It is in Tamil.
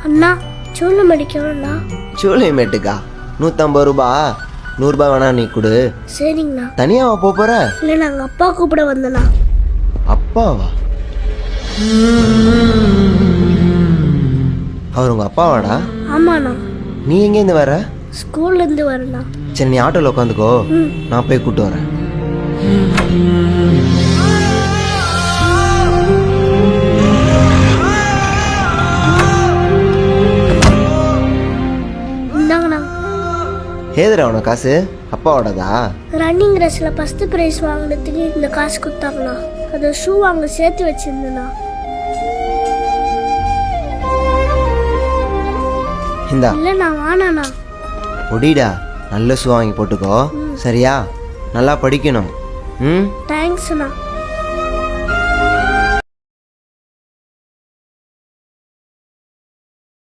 அண்ணா சோளமேட்டுக்கு எவ்வளோண்ணா? சோளமேட்டுக்கா 150 ரூபா. 100 ரூபாய் வேணா நீ கொடு. சரிங்கண்ணா. தனியாவா போற? இல்லை நாங்கள் அப்பா கூப்பிட வந்தேண்ணா. அப்பாவா? அவர் உங்க அப்பாவாடா? ஆமாண்ணா. நீ எங்கேருந்து வர? ஸ்கூல்லேருந்து வரேண்ணா. சரி நீ ஆட்டோவில் உட்காந்துக்கோ, நான் போய் கூப்பிட்டு வரேன். இந்தாங்கண்ணா. ஏதுடா உனக்கு காசு? அப்பாவோடதா? ரன்னிங் ரேஸில் ஃபஸ்ட்டு ப்ரைஸ் வாங்கினதுக்கு இந்த காசு கொடுத்தாங்கண்ணா. அதை ஷூ வாங்க சேர்த்து வச்சிருந்தேண்ணா. இந்தா. இல்லைண்ணா வாணாண்ணா. ஒடிடா, நல்ல ஷூ வாங்கி போட்டுக்கோ சரியா? நல்லா படிக்கணும். தேங்க்ஸ்ண்ணா.